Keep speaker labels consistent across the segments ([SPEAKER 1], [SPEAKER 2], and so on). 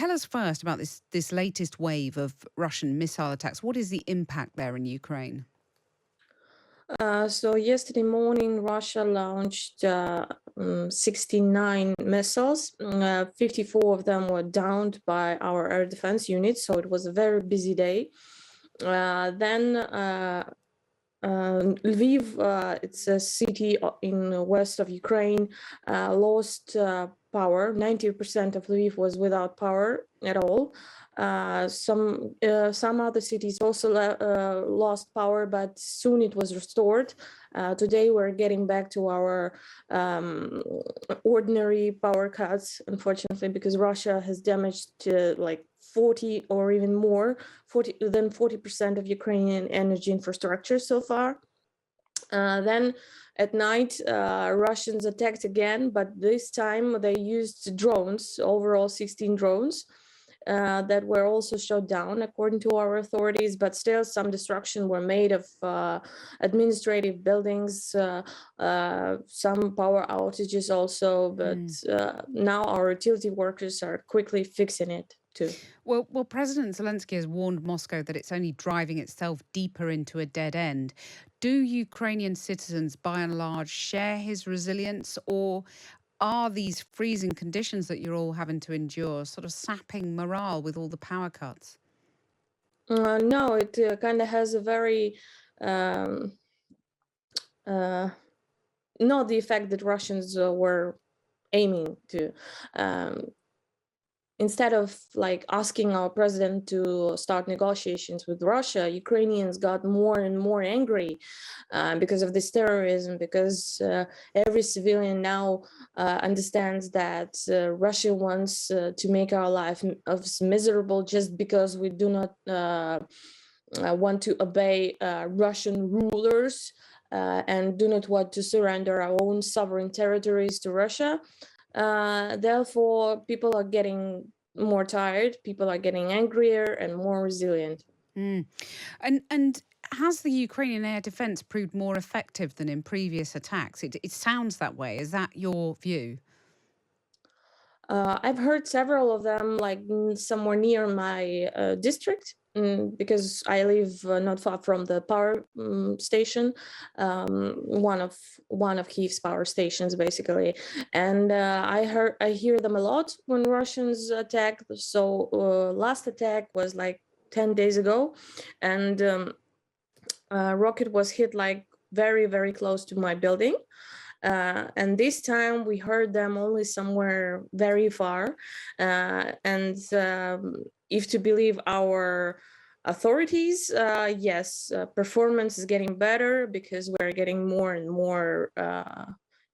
[SPEAKER 1] Tell us first about this latest wave of Russian missile attacks. What is the impact there in Ukraine?
[SPEAKER 2] So yesterday morning, Russia launched 69 missiles. 54 of them were downed by our air defense units, so it was a very busy day. Then Lviv, it's a city in the west of Ukraine, lost power. 90% of Lviv was without power at all. Some other cities also lost power, but soon it was restored. Today we're getting back to our ordinary power cuts, unfortunately, because Russia has damaged like 40 or even more, 40% of Ukrainian energy infrastructure so far. Then at night, Russians attacked again, but this time they used drones, overall 16 drones. That were also shot down according to our authorities, but still some destruction were made of administrative buildings, some power outages also, but now our utility workers are quickly fixing it too.
[SPEAKER 1] Well, President Zelensky has warned Moscow that it's only driving itself deeper into a dead end. Do Ukrainian citizens, by and large, share his resilience, or are these freezing conditions that you're all having to endure sort of sapping morale with all the power cuts?
[SPEAKER 2] No, it kind of has a very not the effect that Russians were aiming to. Instead of like asking our president to start negotiations with Russia, Ukrainians got more and more angry because of this terrorism, because every civilian now understands that Russia wants to make our life miserable just because we do not want to obey Russian rulers and do not want to surrender our own sovereign territories to Russia. Therefore, people are getting more tired, people are getting angrier and more resilient.
[SPEAKER 1] And has the Ukrainian air defense proved more effective than in previous attacks? It sounds that way. Is that your view?
[SPEAKER 2] I've heard several of them, like somewhere near my district, because I live not far from the power station, one of Kiev's power stations, basically. And I hear them a lot when Russians attack. So last attack was like 10 days ago, and rocket was hit like very, very close to my building. And this time we heard them only somewhere very far. And if to believe our authorities, yes, performance is getting better because we're getting more and more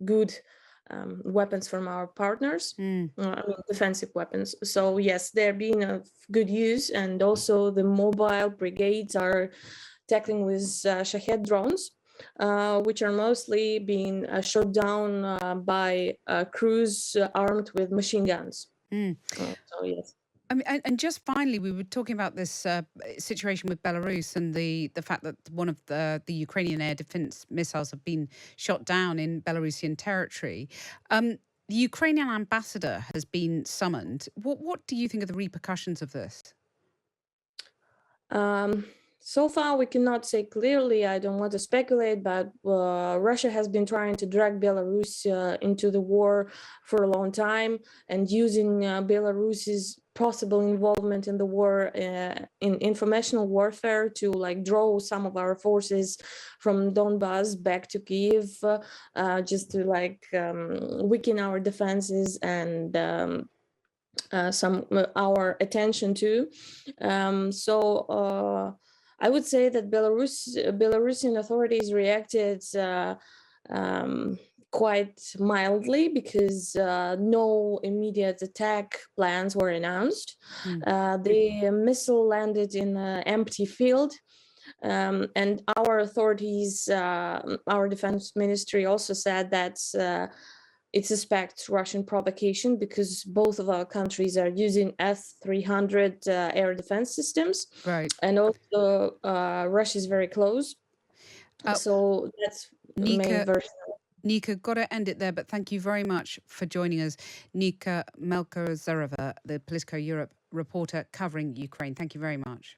[SPEAKER 2] good weapons from our partners, defensive weapons. So yes, they're being of good use, and also the mobile brigades are tackling with Shahed drones, which are mostly being shot down by crews armed with machine guns. So yes.
[SPEAKER 1] I mean, and just finally, we were talking about this situation with Belarus and the fact that one of the Ukrainian air defense missiles have been shot down in Belarusian territory. The Ukrainian ambassador has been summoned. What do you think of the repercussions of this?
[SPEAKER 2] So far, we cannot say clearly. I don't want to speculate, but Russia has been trying to drag Belarus into the war for a long time, and using Belarus's possible involvement in the war in informational warfare to like draw some of our forces from Donbas back to Kiev, just to like weaken our defenses and some our attention too. So I would say that Belarusian authorities reacted quite mildly because no immediate attack plans were announced. The missile landed in an empty field. And our authorities, our defense ministry also said that it suspects Russian provocation because both of our countries are using S-300 air defense systems.
[SPEAKER 1] Right.
[SPEAKER 2] And also Russia is very close. So that's the main
[SPEAKER 1] Nika,
[SPEAKER 2] version.
[SPEAKER 1] Nika, got to end it there, but thank you very much for joining us. Nika Melkozerova, the Politico Europe reporter covering Ukraine. Thank you very much.